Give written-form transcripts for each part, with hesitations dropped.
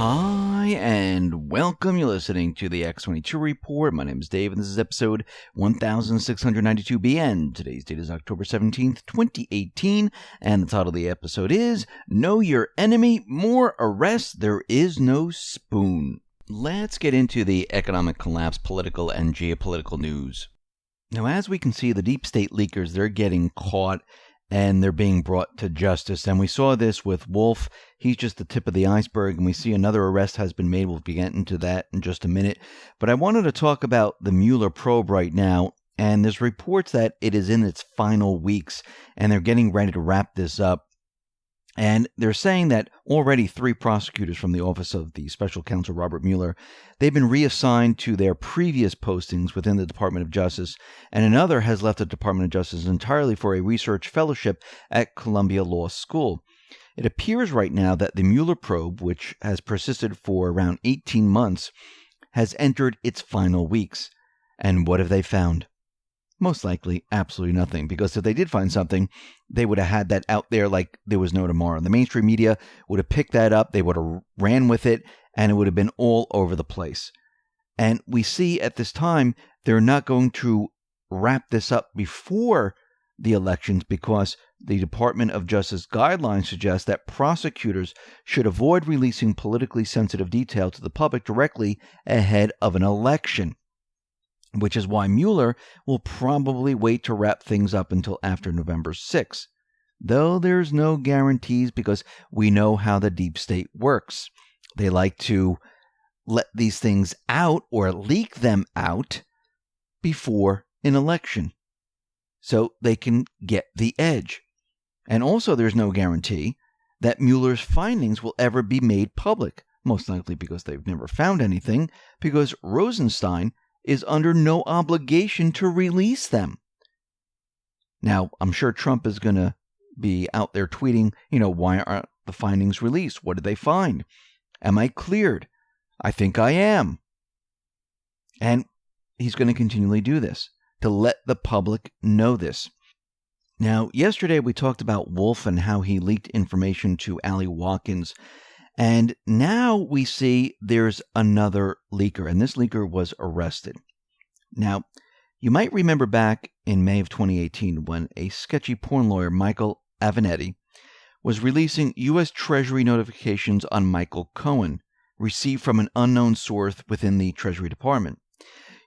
Hi, and welcome. You're listening to the X22 Report. My name is Dave, and this is episode 1692B, and today's date is October 17th, 2018, and the title of the episode is Know Your Enemy, More Arrests, There Is No Spoon. Let's get into the economic collapse, political, and geopolitical news. Now, as we can see, the deep state leakers, they're getting caught and they're being brought to justice. And we saw this with Wolf. He's just the tip of the iceberg, and we see another arrest has been made. We'll be getting into that in just a minute. But I wanted to talk about the Mueller probe right now, and there's reports that it is in its final weeks, and they're getting ready to wrap this up. And they're saying that already 3 prosecutors from the Office of the Special Counsel Robert Mueller, they've been reassigned to their previous postings within the Department of Justice, and another has left the Department of Justice entirely for a research fellowship at Columbia Law School. It appears right now that the Mueller probe, which has persisted for around 18 months, has entered its final weeks. And what have they found? Most likely, absolutely nothing, because if they did find something, they would have had that out there like there was no tomorrow. The mainstream media would have picked that up, they would have ran with it, and it would have been all over the place. And we see at this time, they're not going to wrap this up before the elections because the Department of Justice guidelines suggest that prosecutors should avoid releasing politically sensitive detail to the public directly ahead of an election, which is why Mueller will probably wait to wrap things up until after November 6th. Though there's no guarantees because we know how the deep state works. They like to let these things out or leak them out before an election so they can get the edge. And also there's no guarantee that Mueller's findings will ever be made public, most likely because they've never found anything, because Rosenstein is under no obligation to release them. Now, I'm sure Trump is going to be out there tweeting, why aren't the findings released? What did they find? Am I cleared? I think I am. And he's going to continually do this to let the public know this. Now, yesterday we talked about Wolf and how he leaked information to Allie Watkins. And now we see there's another leaker, and this leaker was arrested. Now, you might remember back in May of 2018 when a sketchy porn lawyer, Michael Avenatti, was releasing U.S. Treasury notifications on Michael Cohen, received from an unknown source within the Treasury Department.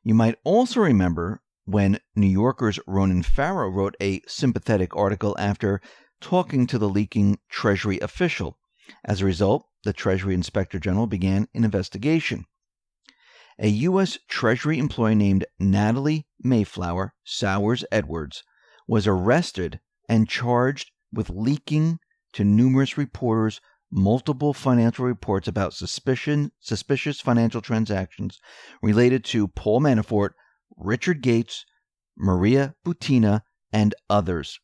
You might also remember when New Yorker's Ronan Farrow wrote a sympathetic article after talking to the leaking Treasury official. As a result, the Treasury Inspector General began an investigation. A U.S. Treasury employee named Natalie Mayflower Sowers Edwards was arrested and charged with leaking to numerous reporters multiple financial reports about suspicious financial transactions related to Paul Manafort, Richard Gates, Maria Butina, and others.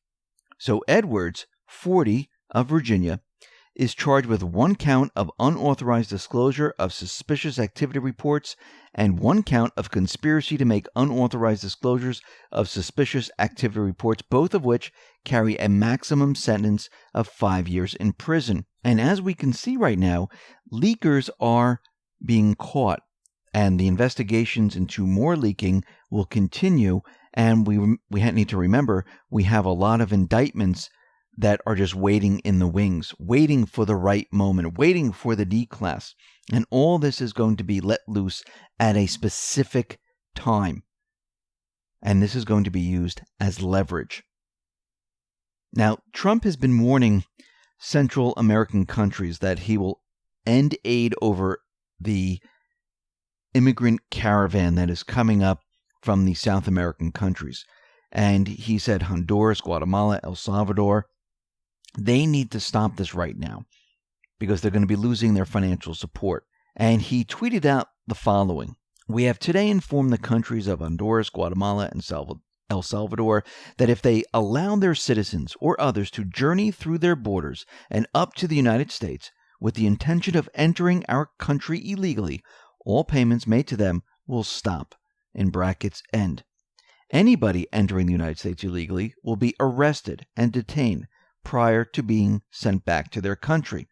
So Edwards, 40, of Virginia, is charged with 1 count of unauthorized disclosure of suspicious activity reports and 1 count of conspiracy to make unauthorized disclosures of suspicious activity reports, both of which carry a maximum sentence of 5 years in prison. And as we can see right now, leakers are being caught, and the investigations into more leaking will continue. And we need to remember, we have a lot of indictments that are just waiting in the wings, waiting for the right moment, waiting for the D-class. And all this is going to be let loose at a specific time. And this is going to be used as leverage. Now, Trump has been warning Central American countries that he will end aid over the immigrant caravan that is coming up from the South American countries. And he said Honduras, Guatemala, El Salvador, they need to stop this right now because they're going to be losing their financial support. And he tweeted out the following: "We have today informed the countries of Honduras, Guatemala, and El Salvador that if they allow their citizens or others to journey through their borders and up to the United States with the intention of entering our country illegally, all payments made to them will stop, in brackets, end. Anybody entering the United States illegally will be arrested and detained prior to being sent back to their country."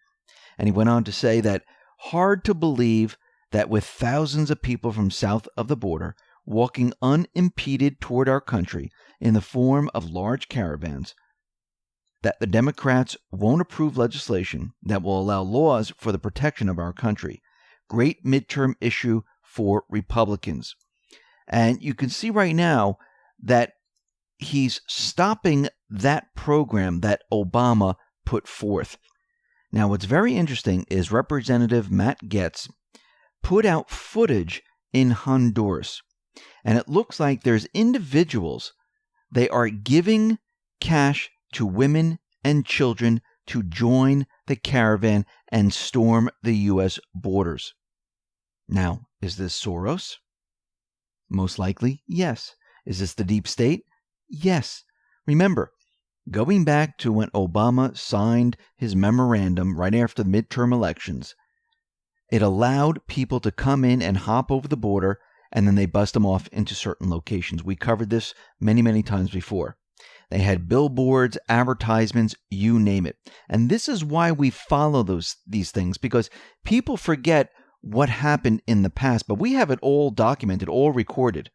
And he went on to say that hard to believe that with thousands of people from south of the border walking unimpeded toward our country in the form of large caravans, that the Democrats won't approve legislation that will allow laws for the protection of our country. Great midterm issue for Republicans. And you can see right now that he's stopping that program that Obama put forth. Now, what's very interesting is Representative Matt Gaetz put out footage in Honduras. And it looks like there's individuals, they are giving cash to women and children to join the caravan and storm the U.S. borders. Now, is this Soros? Most likely, yes. Is this the deep state? Yes. Remember, going back to when Obama signed his memorandum right after the midterm elections, it allowed people to come in and hop over the border, and then they bust them off into certain locations. We covered this many, many times before. They had billboards, advertisements, you name it. And this is why we follow these things, because people forget what happened in the past, but we have it all documented, all recorded.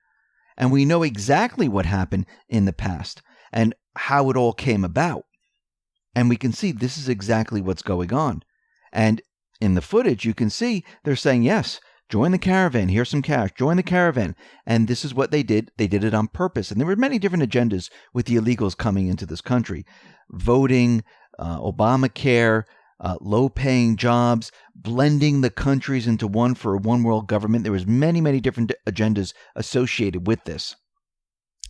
And we know exactly what happened in the past and how it all came about. And we can see this is exactly what's going on. And in the footage, you can see they're saying, yes, join the caravan. Here's some cash. Join the caravan. And this is what they did. They did it on purpose. And there were many different agendas with the illegals coming into this country. Voting, Obamacare, low-paying jobs, blending the countries into one for a one-world government. There was many, many different agendas associated with this.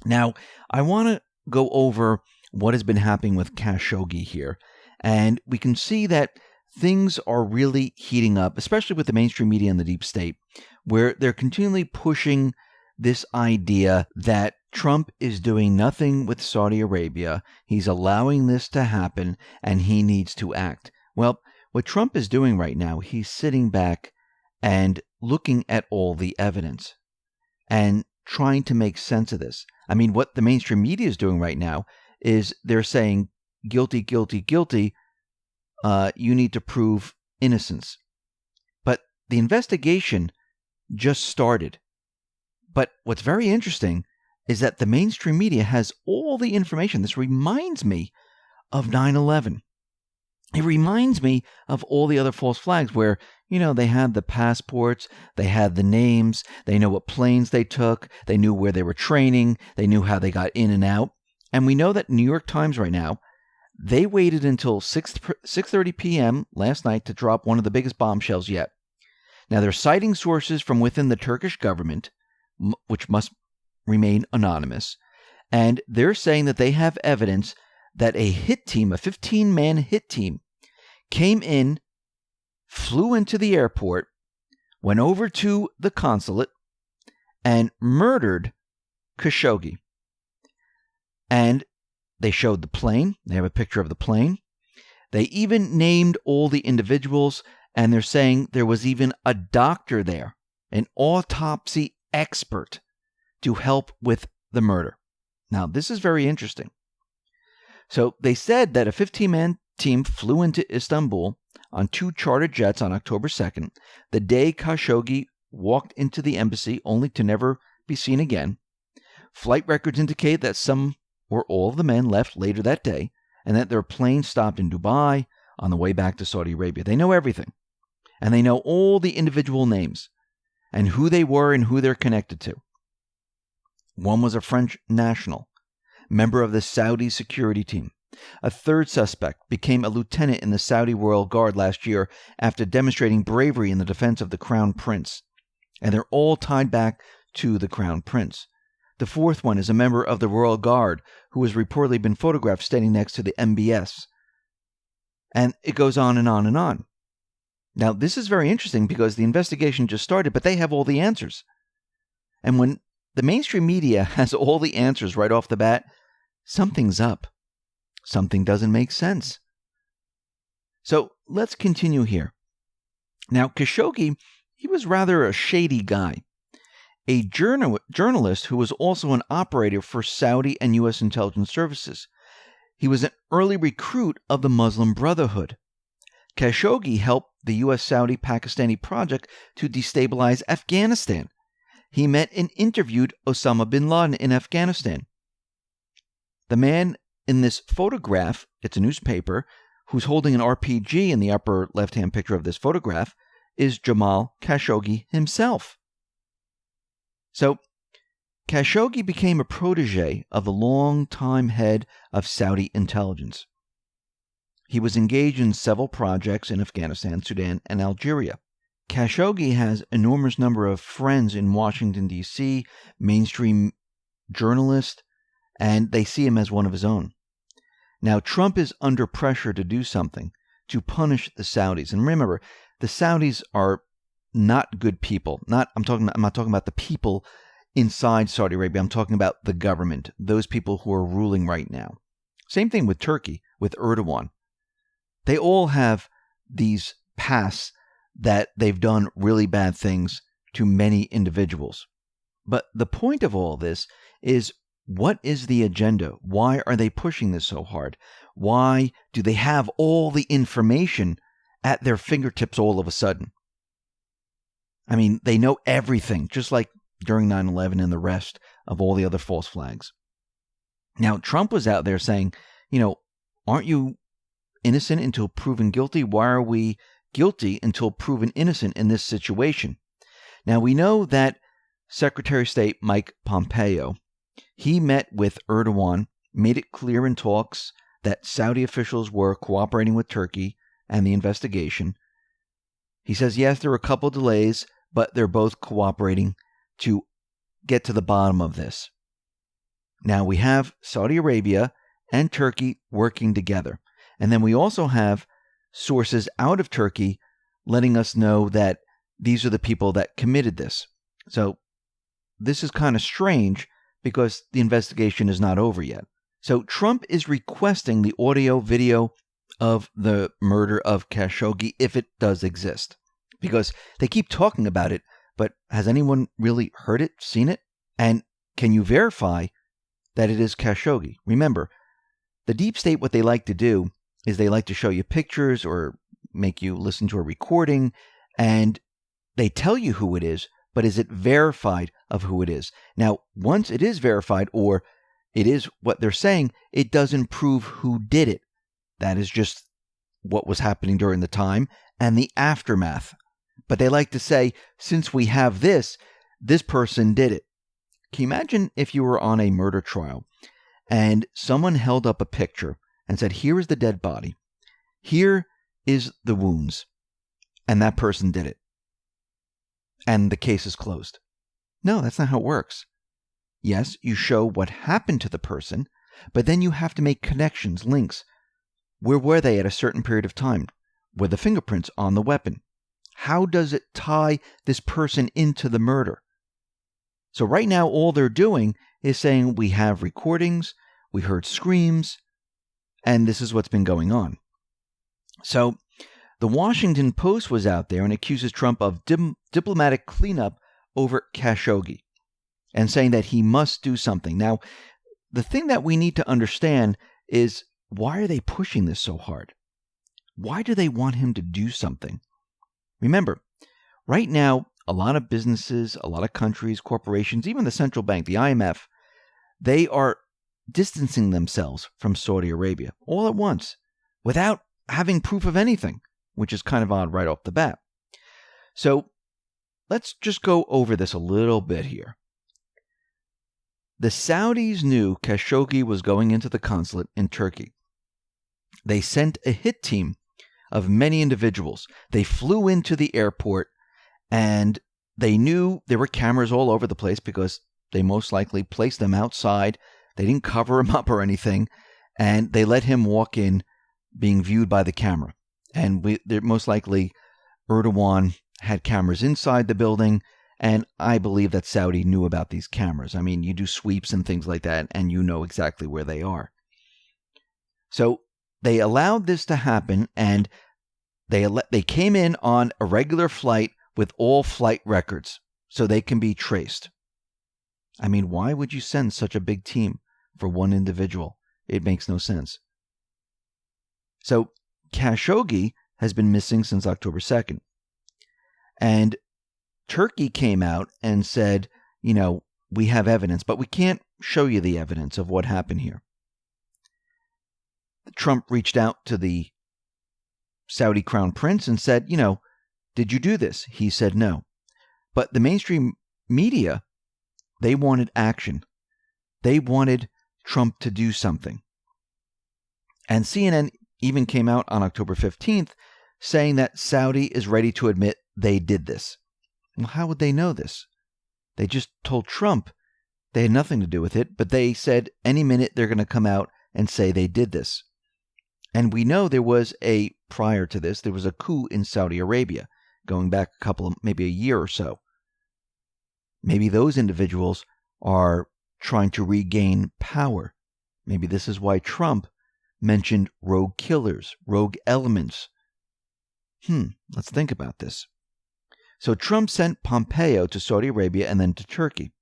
Now, I want to go over what has been happening with Khashoggi here. And we can see that things are really heating up, especially with the mainstream media and the deep state, where they're continually pushing this idea that Trump is doing nothing with Saudi Arabia. He's allowing this to happen, and he needs to act. Well, what Trump is doing right now, he's sitting back and looking at all the evidence and trying to make sense of this. I mean, what the mainstream media is doing right now is they're saying, guilty, guilty, guilty. You need to prove innocence. But the investigation just started. But what's very interesting is that the mainstream media has all the information. This reminds me of 9/11. It reminds me of all the other false flags where, they had the passports, they had the names, they know what planes they took, they knew where they were training, they knew how they got in and out. And we know that New York Times right now, they waited until 6:30 p.m. last night to drop one of the biggest bombshells yet. Now, they're citing sources from within the Turkish government, which must remain anonymous, and they're saying that they have evidence that a hit team, a 15-man hit team, came in, flew into the airport, went over to the consulate, and murdered Khashoggi. And they showed the plane. They have a picture of the plane. They even named all the individuals, and they're saying there was even a doctor there, an autopsy expert, to help with the murder. Now, this is very interesting. So they said that a 15-man team flew into Istanbul on 2 chartered jets on October 2nd, the day Khashoggi walked into the embassy, only to never be seen again. Flight records indicate that some or all of the men left later that day, and that their plane stopped in Dubai on the way back to Saudi Arabia. They know everything, and they know all the individual names, and who they were and who they're connected to. One was a French national, member of the Saudi security team. A third suspect became a lieutenant in the Saudi Royal Guard last year after demonstrating bravery in the defense of the Crown Prince. And they're all tied back to the Crown Prince. The fourth one is a member of the Royal Guard who has reportedly been photographed standing next to the MBS. And it goes on and on and on. Now, this is very interesting because the investigation just started, but they have all the answers. And when the mainstream media has all the answers right off the bat, something's up. Something doesn't make sense. So let's continue here. Now, Khashoggi, he was rather a shady guy. A journalist who was also an operator for Saudi and U.S. intelligence services. He was an early recruit of the Muslim Brotherhood. Khashoggi helped the U.S. Saudi Pakistani project to destabilize Afghanistan. He met and interviewed Osama bin Laden in Afghanistan. The man in this photograph, it's a newspaper, who's holding an RPG in the upper left-hand picture of this photograph, is Jamal Khashoggi himself. So, Khashoggi became a protege of the longtime head of Saudi intelligence. He was engaged in several projects in Afghanistan, Sudan, and Algeria. Khashoggi has an enormous number of friends in Washington, D.C., mainstream journalists, and they see him as one of his own. Now, Trump is under pressure to do something, to punish the Saudis. And remember, the Saudis are not good people. I'm not talking about the people inside Saudi Arabia. I'm talking about the government, those people who are ruling right now. Same thing with Turkey, with Erdogan. They all have these pasts that they've done really bad things to many individuals. But the point of all this is, what is the agenda? Why are they pushing this so hard? Why do they have all the information at their fingertips all of a sudden? I mean, they know everything, just like during 9/11 and the rest of all the other false flags. Now, Trump was out there saying, aren't you innocent until proven guilty? Why are we guilty until proven innocent in this situation? Now, we know that Secretary of State Mike Pompeo, he met with Erdogan, made it clear in talks that Saudi officials were cooperating with Turkey and the investigation. He says, yes, there were a couple delays, but they're both cooperating to get to the bottom of this. Now, we have Saudi Arabia and Turkey working together. And then we also have sources out of Turkey letting us know that these are the people that committed this. So this is kind of strange because the investigation is not over yet. So Trump is requesting the audio video of the murder of Khashoggi, if it does exist, because they keep talking about it, but has anyone really heard it, seen it? And can you verify that it is Khashoggi? Remember, the deep state, what they like to do is they like to show you pictures or make you listen to a recording, and they tell you who it is, but is it verified of who it is? Now, once it is verified, or it is what they're saying, it doesn't prove who did it. That is just what was happening during the time and the aftermath. But they like to say, since we have this person did it. Can you imagine if you were on a murder trial and someone held up a picture and said, here is the dead body, here is the wounds, and that person did it, and the case is closed? No, that's not how it works. Yes, you show what happened to the person, but then you have to make connections, links. Where were they at a certain period of time? Were the fingerprints on the weapon? How does it tie this person into the murder? So right now, all they're doing is saying, we have recordings, we heard screams, and this is what's been going on. So the Washington Post was out there and accuses Trump of diplomatic cleanup over Khashoggi and saying that he must do something. Now, the thing that we need to understand is, why are they pushing this so hard? Why do they want him to do something? Remember, right now, a lot of businesses, a lot of countries, corporations, even the central bank, the IMF, they are distancing themselves from Saudi Arabia all at once without having proof of anything, which is kind of odd right off the bat. So let's just go over this a little bit here. The Saudis knew Khashoggi was going into the consulate in Turkey. They sent a hit team of many individuals. They flew into the airport, and they knew there were cameras all over the place because they most likely placed them outside. They didn't cover him up or anything, and they let him walk in being viewed by the camera. And most likely Erdogan had cameras inside the building, and I believe that Saudi knew about these cameras. I mean, you do sweeps and things like that, and you know exactly where they are. So they allowed this to happen, and they came in on a regular flight with all flight records so they can be traced. I mean, why would you send such a big team for one individual? It makes no sense. So Khashoggi has been missing since October 2nd. And Turkey came out and said, we have evidence, but we can't show you the evidence of what happened here. Trump reached out to the Saudi crown prince and said, did you do this? He said no. But the mainstream media, they wanted action. They wanted Trump to do something. And CNN even came out on October 15th saying that Saudi is ready to admit they did this. Well, how would they know this? They just told Trump they had nothing to do with it, but they said any minute they're going to come out and say they did this. And we know prior to this, there was a coup in Saudi Arabia going back maybe a year or so. Maybe those individuals are trying to regain power. Maybe this is why Trump mentioned rogue killers, rogue elements. Let's think about this. So Trump sent Pompeo to Saudi Arabia and then to Turkey.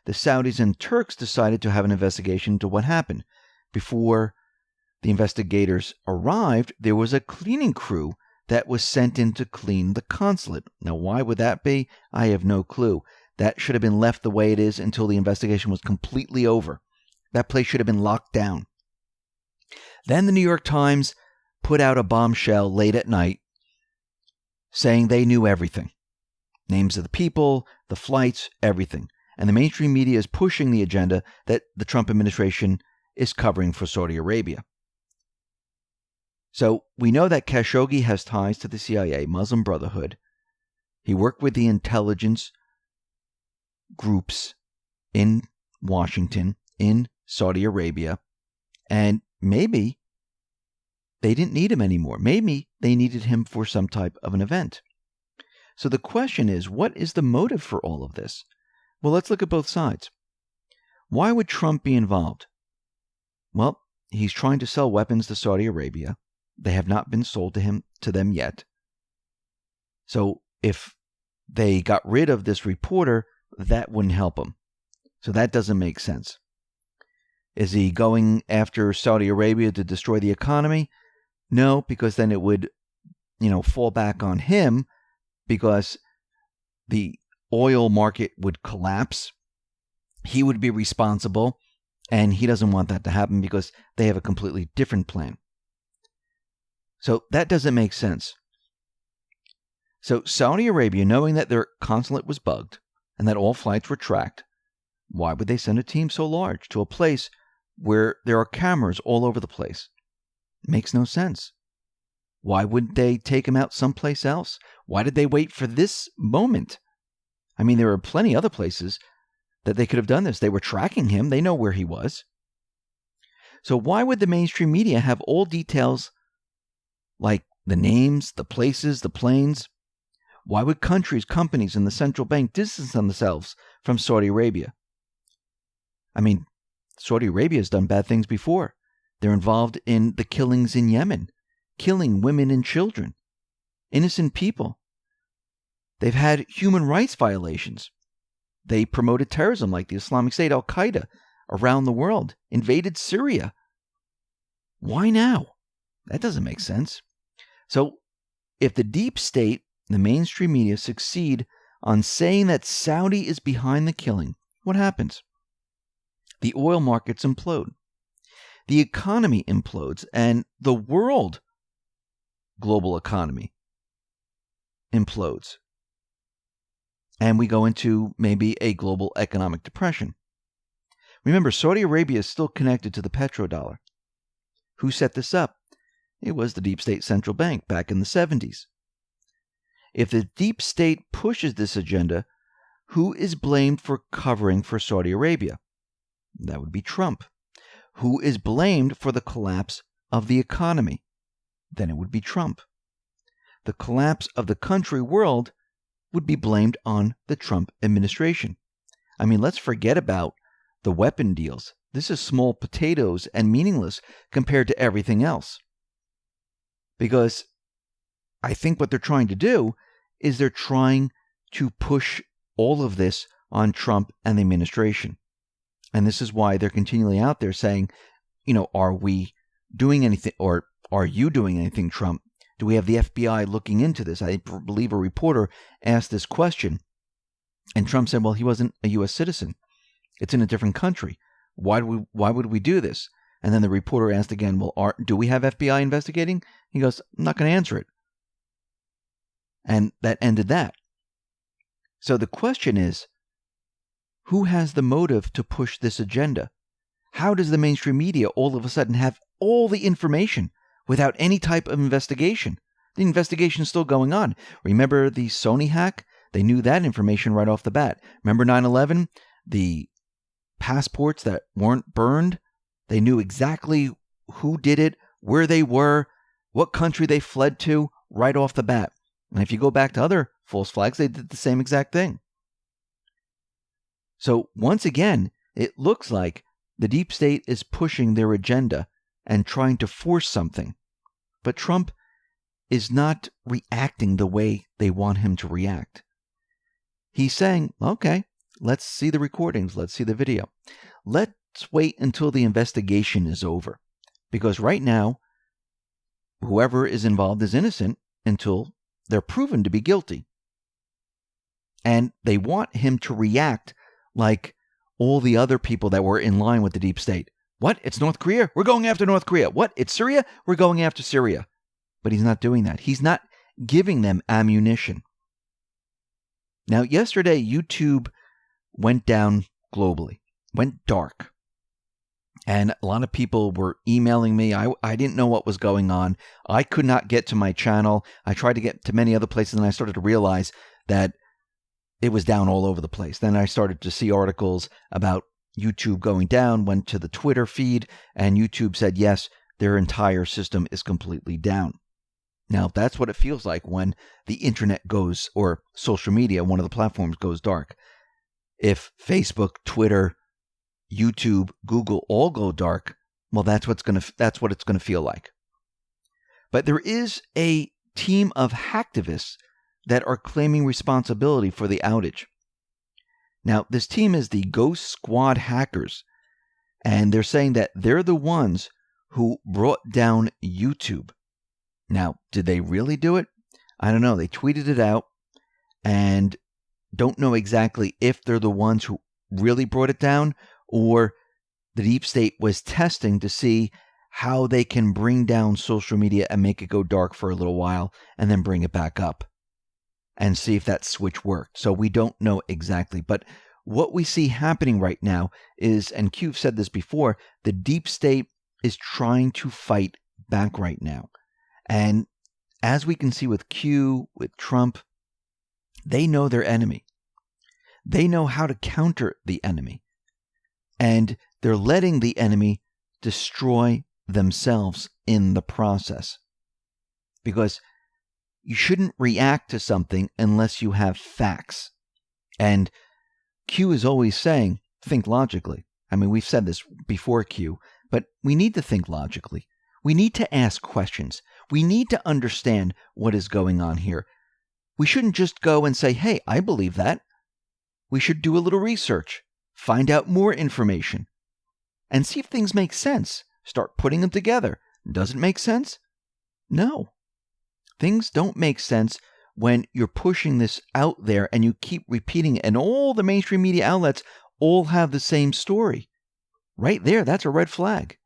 The Saudis and Turks decided to have an investigation into what happened. Before the investigators arrived, there was a cleaning crew that was sent in to clean the consulate. Now, why would that be? I have no clue. That should have been left the way it is until the investigation was completely over. That place should have been locked down. Then the New York Times put out a bombshell late at night saying they knew everything. Names of the people, the flights, everything. And the mainstream media is pushing the agenda that the Trump administration is covering for Saudi Arabia. So we know that Khashoggi has ties to the CIA, Muslim Brotherhood. He worked with the intelligence groups in Washington, in Saudi Arabia, and maybe they didn't need him anymore. Maybe they needed him for some type of an event. So the question is, what is the motive for all of this? Well, let's look at both sides. Why would Trump be involved? Well, he's trying to sell weapons to Saudi Arabia. They have not been sold to them yet. So if they got rid of this reporter, that wouldn't help him. So that doesn't make sense. Is he going after Saudi Arabia to destroy the economy? No, because then it would, fall back on him because the oil market would collapse. He would be responsible, and he doesn't want that to happen because they have a completely different plan. So that doesn't make sense. So Saudi Arabia, knowing that their consulate was bugged and that all flights were tracked, why would they send a team so large to a place where there are cameras all over the place? It makes no sense. Why wouldn't they take him out someplace else? Why did they wait for this moment? I mean, there are plenty other places that they could have done this. They were tracking him. They know where he was. So why would the mainstream media have all details like the names, the places, the planes? Why would countries, companies, and the central bank distance themselves from Saudi Arabia? I mean, Saudi Arabia has done bad things before. They're involved in the killings in Yemen, killing women and children, innocent people. They've had human rights violations. They promoted terrorism like the Islamic State, Al-Qaeda, around the world, invaded Syria. Why now? That doesn't make sense. So if the deep state, the mainstream media, succeed on saying that Saudi is behind the killing, what happens? The oil markets implode. The economy implodes, and the world global economy implodes. And we go into maybe a global economic depression. Remember, Saudi Arabia is still connected to the petrodollar. Who set this up? It was the deep state central bank back in the 70s. If the deep state pushes this agenda, who is blamed for covering for Saudi Arabia? That would be Trump. Who is blamed for the collapse of the economy? Then it would be Trump. The collapse of the country world would be blamed on the Trump administration. I mean, let's forget about the weapon deals. This is small potatoes and meaningless compared to everything else. Because I think what they're trying to do is they're trying to push all of this on Trump and the administration. And this is why they're continually out there saying, are we doing anything, or are you doing anything, Trump, Do we have the FBI looking into this? I believe a reporter asked this question, and Trump said, well, he wasn't a U.S. citizen. It's in a different country. Why would we do this? And then the reporter asked again, well, do we have FBI investigating? He goes, I'm not going to answer it. And that ended that. So the question is, who has the motive to push this agenda? How does the mainstream media all of a sudden have all the information without any type of investigation? The investigation is still going on. Remember the Sony hack? They knew that information right off the bat. Remember 9/11? The passports that weren't burned? They knew exactly who did it, where they were, what country they fled to right off the bat. And if you go back to other false flags, they did the same exact thing. So once again, it looks like the deep state is pushing their agenda and trying to force something. But Trump is not reacting the way they want him to react. He's saying, okay, let's see the recordings. Let's see the video. Let's wait until the investigation is over. Because right now, whoever is involved is innocent until they're proven to be guilty. And they want him to react like all the other people that were in line with the deep state. What? It's North Korea? We're going after North Korea. What? It's Syria? We're going after Syria. But he's not doing that. He's not giving them ammunition. Now, yesterday, YouTube went down globally, went dark. And a lot of people were emailing me. I didn't know what was going on. I could not get to my channel. I tried to get to many other places, and I started to realize that it was down all over the place. Then I started to see articles about YouTube going down, went to the Twitter feed, and YouTube said, yes, their entire system is completely down. Now, that's what it feels like when the internet goes, or social media, one of the platforms goes dark. If Facebook, Twitter, YouTube, Google all go dark, well, that's what it's going to feel like. But there is a team of hacktivists that are claiming responsibility for the outage. Now, this team is the Ghost Squad hackers, and they're saying that they're the ones who brought down YouTube. Now, did they really do it? I don't know. They tweeted it out and don't know exactly if they're the ones who really brought it down or the deep state was testing to see how they can bring down social media and make it go dark for a little while and then bring it back up and see if that switch worked. So we don't know exactly. But what we see happening right now is, and Q said this before, the deep state is trying to fight back right now. And as we can see with Q, with Trump, they know their enemy. They know how to counter the enemy. And they're letting the enemy destroy themselves in the process. Because you shouldn't react to something unless you have facts. And Q is always saying, think logically. I mean, we've said this before, Q, but we need to think logically. We need to ask questions. We need to understand what is going on here. We shouldn't just go and say, hey, I believe that. We should do a little research, find out more information, and see if things make sense. Start putting them together. Does it make sense? No. Things don't make sense when you're pushing this out there and you keep repeating it, and all the mainstream media outlets all have the same story. Right there, that's a red flag.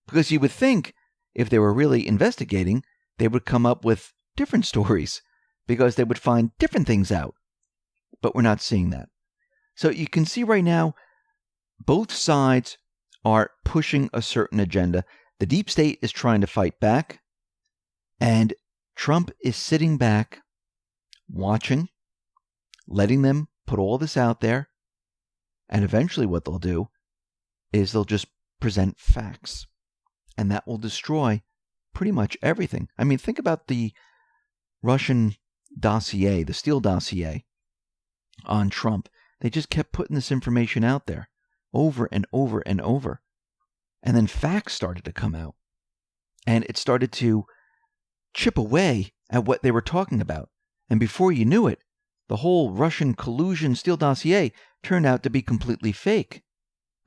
Because you would think if they were really investigating, they would come up with different stories because they would find different things out. But we're not seeing that. So you can see right now, both sides are pushing a certain agenda. The deep state is trying to fight back, and Trump is sitting back, watching, letting them put all this out there, and eventually what they'll do is they'll just present facts. And that will destroy pretty much everything. I mean, think about the Russian dossier, the Steele dossier on Trump. They just kept putting this information out there over and over and over. And then facts started to come out. And it started to chip away at what they were talking about. And before you knew it, the whole Russian collusion Steele dossier turned out to be completely fake.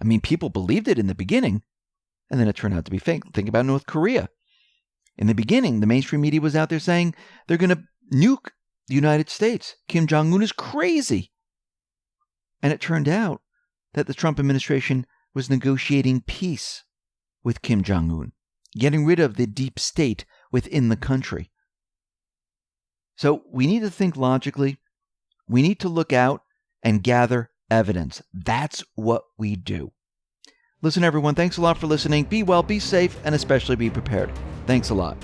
I mean, people believed it in the beginning. And then it turned out to be fake. Think about North Korea. In the beginning, the mainstream media was out there saying they're going to nuke the United States. Kim Jong-un is crazy. And it turned out that the Trump administration was negotiating peace with Kim Jong-un, getting rid of the deep state within the country. So we need to think logically. We need to look out and gather evidence. That's what we do. Listen, everyone, thanks a lot for listening. Be well, be safe, and especially be prepared. Thanks a lot.